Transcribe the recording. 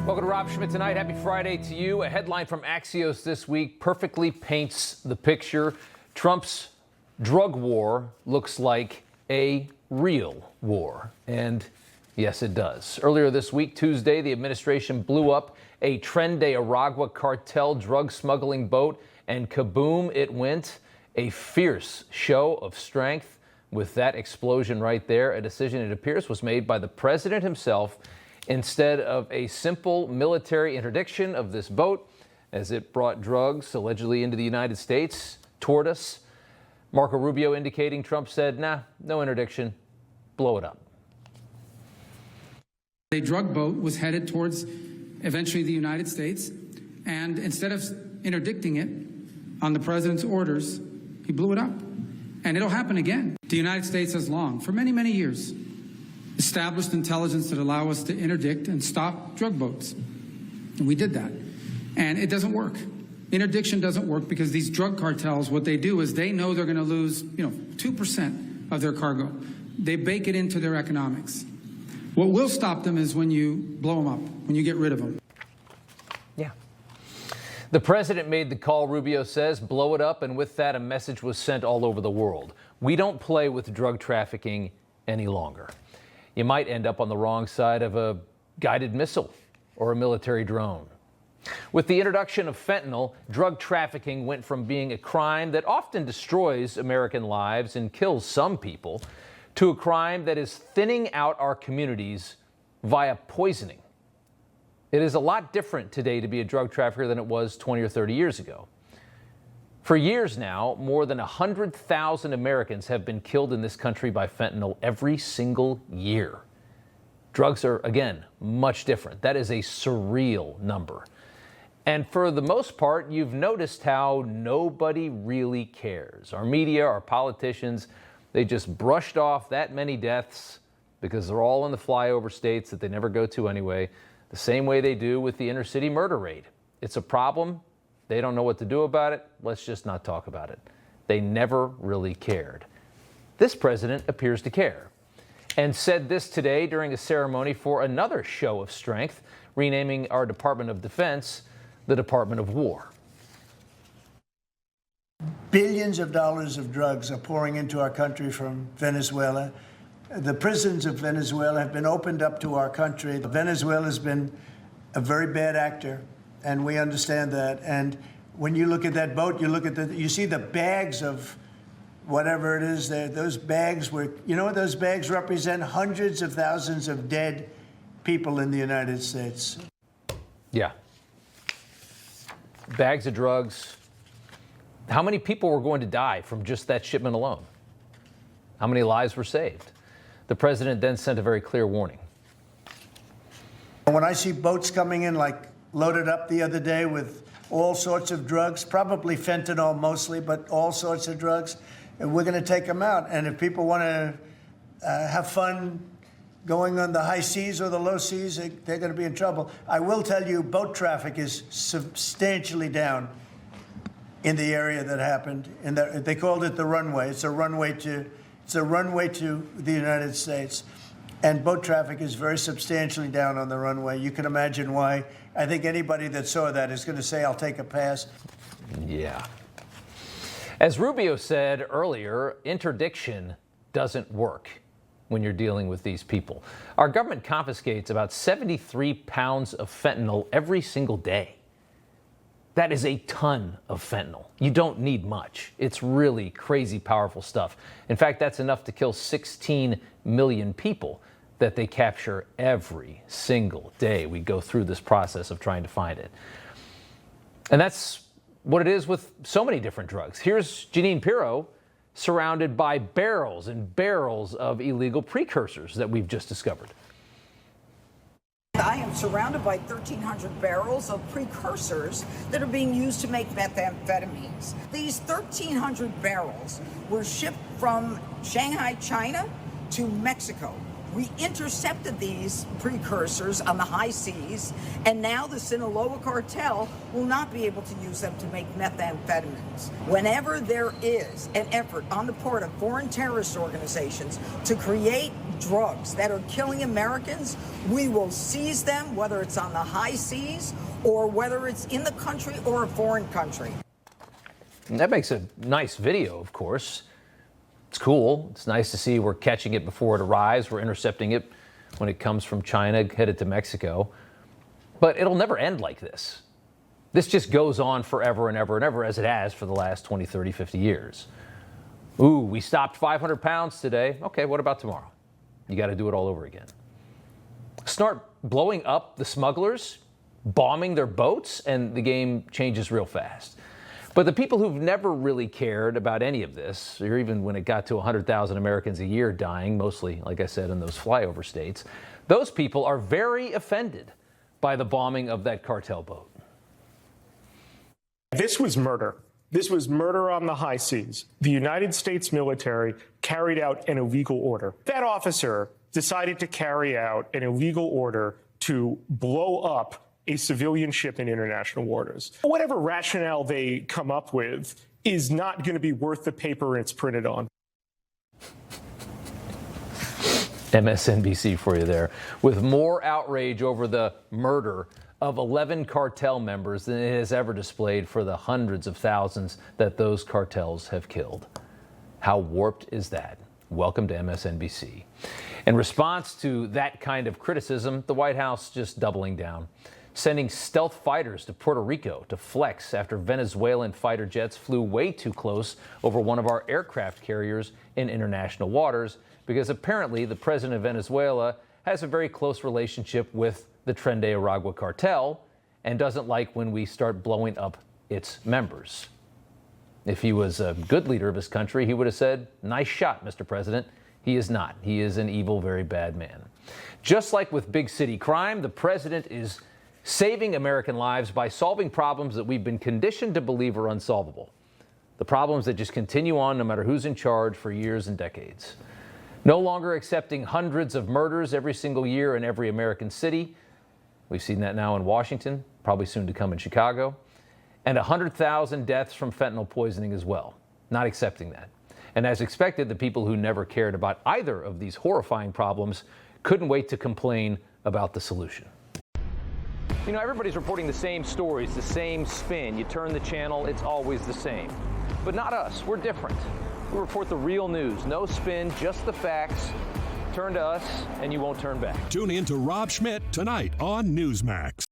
Welcome to Rob Schmitt Tonight. Happy Friday to you. A headline from Axios this week perfectly paints the picture. Trump's drug war looks like a real war. And yes, it does. Earlier this week, Tuesday, the administration blew up a Tren de Aragua cartel drug smuggling boat, and kaboom, it went. A fierce show of strength. With that explosion right there, a decision, it appears, was made by the president himself instead of a simple military interdiction of this boat as it brought drugs allegedly into the United States toward us. Marco Rubio indicating Trump said, nah, no interdiction, blow it up. A drug boat was headed towards eventually the United States, and instead of interdicting it on the president's orders, he blew it up. And it'll happen again. The United States has long, for many, many years, established intelligence that allow us to interdict and stop drug boats. And we did that. And it doesn't work. Interdiction doesn't work because these drug cartels, what they do is they know they're going to lose, 2% of their cargo. They bake it into their economics. What will stop them is when you blow them up, when you get rid of them. Yeah. The president made the call, Rubio says, blow it up, and with that, a message was sent all over the world. We don't play with drug trafficking any longer. You might end up on the wrong side of a guided missile or a military drone. With the introduction of fentanyl, drug trafficking went from being a crime that often destroys American lives and kills some people to a crime that is thinning out our communities via poisoning. It is a lot different today to be a drug trafficker than it was 20 or 30 years ago. For years now, more than 100,000 Americans have been killed in this country by fentanyl every single year. Drugs are, again, much different. That is a surreal number. And for the most part, you've noticed how nobody really cares. Our media, our politicians, they just brushed off that many deaths because they're all in the flyover states that they never go to anyway, the same way they do with the inner city murder rate. It's a problem. They don't know what to do about it. Let's just not talk about it. They never really cared. This president appears to care and said this today during a ceremony for another show of strength, renaming our Department of Defense the Department of War. Billions of dollars of drugs are pouring into our country from Venezuela. The prisons of Venezuela have been opened up to our country. Venezuela has been a very bad actor, and we understand that. And when you look at that boat, you see the bags of whatever it is there. Those bags those bags represent hundreds of thousands of dead people in the United States. Yeah. Bags of drugs. How many people were going to die from just that shipment alone? How many lives were saved? The president then sent a very clear warning. When I see boats coming in like loaded up the other day with all sorts of drugs, probably fentanyl mostly, but all sorts of drugs, and we're going to take them out. And if people want to have fun going on the high seas or the low seas, they're going to be in trouble. I will tell you, boat traffic is substantially down in the area that happened. And they called it the runway. It's a runway to the United States. And boat traffic is very substantially down on the runway. You can imagine why. I think anybody that saw that is going to say, I'll take a pass. Yeah. As Rubio said earlier, interdiction doesn't work when you're dealing with these people. Our government confiscates about 73 pounds of fentanyl every single day. That is a ton of fentanyl. You don't need much. It's really crazy powerful stuff. In fact, that's enough to kill 16 million people that they capture every single day. We go through this process of trying to find it. And that's what it is with so many different drugs. Here's Jeanine Pirro surrounded by barrels and barrels of illegal precursors that we've just discovered. I am surrounded by 1,300 barrels of precursors that are being used to make methamphetamines. These 1,300 barrels were shipped from Shanghai, China to Mexico. We intercepted these precursors on the high seas, and now the Sinaloa cartel will not be able to use them to make methamphetamines. Whenever there is an effort on the part of foreign terrorist organizations to create drugs that are killing Americans, we will seize them, whether it's on the high seas or whether it's in the country or a foreign country. And that makes a nice video, of course. It's cool. It's nice to see we're catching it before it arrives. We're intercepting it when it comes from China, headed to Mexico. But it'll never end like this. This just goes on forever and ever and ever, as it has for the last 20, 30, 50 years. Ooh, we stopped 500 pounds today. Okay, what about tomorrow? You got to do it all over again. Start blowing up the smugglers, bombing their boats, and the game changes real fast. But the people who've never really cared about any of this, or even when it got to 100,000 Americans a year dying, mostly, like I said, in those flyover states, those people are very offended by the bombing of that cartel boat. This was murder. This was murder on the high seas. The United States military carried out an illegal order. That officer decided to carry out an illegal order to blow up a civilian ship in international waters. Whatever rationale they come up with is not going to be worth the paper it's printed on. MSNBC for you there, with more outrage over the murder of 11 cartel members than it has ever displayed for the hundreds of thousands that those cartels have killed. How warped is that? Welcome to MSNBC. In response to that kind of criticism, the White House just doubling down, sending stealth fighters to Puerto Rico to flex after Venezuelan fighter jets flew way too close over one of our aircraft carriers in international waters, because apparently the president of Venezuela has a very close relationship with the Tren de Aragua cartel and doesn't like when we start blowing up its members. If he was a good leader of his country, he would have said, "Nice shot, Mr. President." He is not. He is an evil, very bad man. Just like with big city crime, the president is saving American lives by solving problems that we've been conditioned to believe are unsolvable. The problems that just continue on no matter who's in charge for years and decades. No longer accepting hundreds of murders every single year in every American city. We've seen that now in Washington, probably soon to come in Chicago. And 100,000 deaths from fentanyl poisoning as well. Not accepting that. And as expected, the people who never cared about either of these horrifying problems couldn't wait to complain about the solution. You know, everybody's reporting the same stories, the same spin. You turn the channel, it's always the same. But not us. We're different. We report the real news. No spin, just the facts. Turn to us, and you won't turn back. Tune in to Rob Schmitt tonight on Newsmax.